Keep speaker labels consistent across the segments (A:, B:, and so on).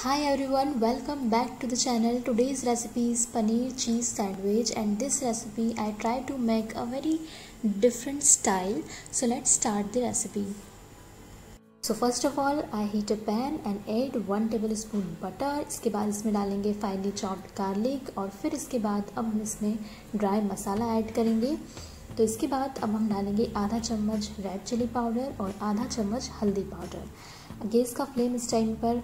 A: Hi everyone, welcome back to the channel. Today's recipe is paneer cheese sandwich, and this recipe I try to make a very different style. So let's start the recipe. So first of all I heat a pan and add 1 tablespoon butter. इसके बाद इसमें डालेंगे finely chopped garlic और फिर इसके बाद अब हम इसमें ड्राई मसाला ऐड करेंगे। तो इसके बाद अब हम डालेंगे आधा चम्मच रेड चिली पाउडर और आधा चम्मच हल्दी पाउडर। गैस का फ्लेम इस टाइम पर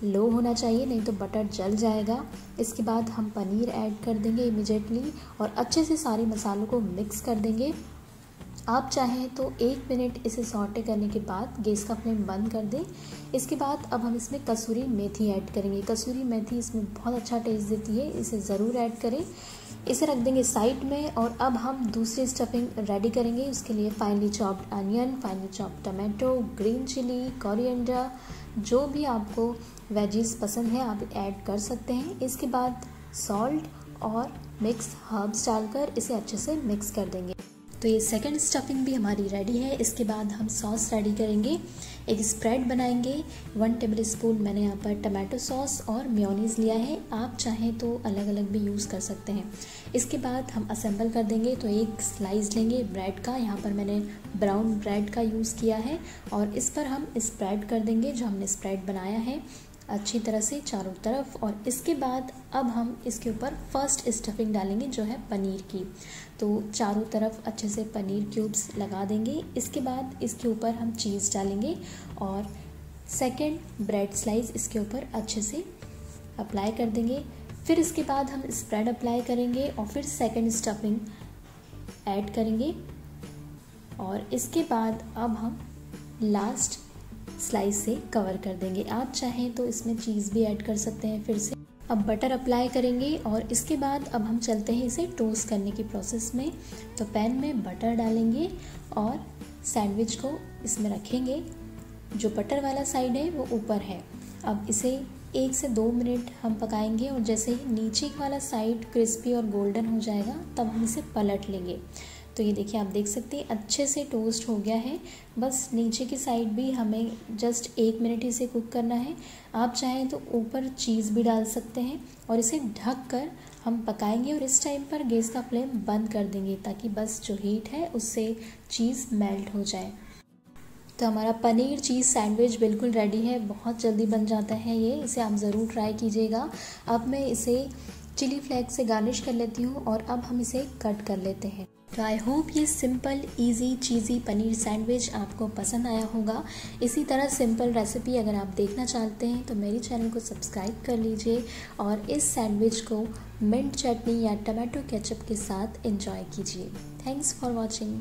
A: लो होना चाहिए, नहीं तो बटर जल जाएगा। इसके बाद हम पनीर ऐड कर देंगे इमीडिएटली और अच्छे से सारे मसालों को मिक्स कर देंगे। आप चाहें तो 1 मिनट इसे सॉटे करने के बाद गैस का फ्लेम बंद कर दें। इसके बाद अब हम इसमें कसूरी मेथी ऐड करेंगे। कसूरी मेथी इसमें बहुत अच्छा टेस्ट देती है, इसे ज़रूर ऐड करें। इसे रख देंगे साइड में और अब हम दूसरी स्टफिंग रेडी करेंगे। उसके लिए finely chopped onion, finely chopped tomato, green chilli, coriander, जो भी आपको वेजीज पसंद है आप ऐड कर सकते हैं। इसके बाद सॉल्ट और मिक्स हर्ब्स डालकर इसे अच्छे से मिक्स कर देंगे। तो ये सेकंड स्टफिंग भी हमारी रेडी है। इसके बाद हम सॉस रेडी करेंगे। एक स्प्रेड बनाएंगे। 1 टेबलस्पून मैंने यहाँ पर टमाटो सॉस और मेयोनीज़ लिया है, आप चाहें तो अलग अलग भी यूज़ कर सकते हैं। इसके बाद हम असेंबल कर देंगे। तो एक स्लाइस लेंगे ब्रेड का, यहाँ पर मैंने ब्राउन ब्रेड का यूज़ किया है और इस पर हम स्प्रेड कर देंगे जो हमने स्प्रेड बनाया है अच्छी तरह से चारों तरफ। और इसके बाद अब हम इसके ऊपर फर्स्ट स्टफिंग डालेंगे जो है पनीर की। तो चारों तरफ अच्छे से पनीर क्यूब्स लगा देंगे। इसके बाद इसके ऊपर हम चीज़ डालेंगे और सेकंड ब्रेड स्लाइस इसके ऊपर अच्छे से अप्लाई कर देंगे। फिर इसके बाद हम स्प्रेड अप्लाई करेंगे और फिर सेकंड स्टफिंग ऐड करेंगे और इसके बाद अब हम लास्ट स्लाइस से कवर कर देंगे। आप चाहें तो इसमें चीज़ भी ऐड कर सकते हैं। फिर से अब बटर अप्लाई करेंगे और इसके बाद अब हम चलते हैं इसे टोस्ट करने की प्रोसेस में। तो पैन में बटर डालेंगे और सैंडविच को इसमें रखेंगे। जो बटर वाला साइड है वो ऊपर है। अब इसे 1 से 2 मिनट हम पकाएंगे और जैसे ही नीचे वाला साइड क्रिस्पी और गोल्डन हो जाएगा तब हम इसे पलट लेंगे। तो ये देखिए, आप देख सकते हैं अच्छे से टोस्ट हो गया है। बस नीचे की साइड भी हमें जस्ट 1 मिनट इसे कुक करना है। आप चाहें तो ऊपर चीज़ भी डाल सकते हैं और इसे ढक कर हम पकाएंगे और इस टाइम पर गैस का फ्लेम बंद कर देंगे ताकि बस जो हीट है उससे चीज़ मेल्ट हो जाए। तो हमारा पनीर चीज़ सैंडविच बिल्कुल रेडी है, बहुत जल्दी बन जाता है ये। इसे आप ज़रूर ट्राई कीजिएगा। अब मैं इसे चिली फ्लेक्स से गार्निश कर लेती हूँ और अब हम इसे कट कर लेते हैं। तो आई होप ये सिंपल इजी चीज़ी पनीर सैंडविच आपको पसंद आया होगा। इसी तरह सिंपल रेसिपी अगर आप देखना चाहते हैं तो मेरे चैनल को सब्सक्राइब कर लीजिए और इस सैंडविच को मिंट चटनी या टमाटो केचप के साथ एंजॉय कीजिए। Thanks for watching.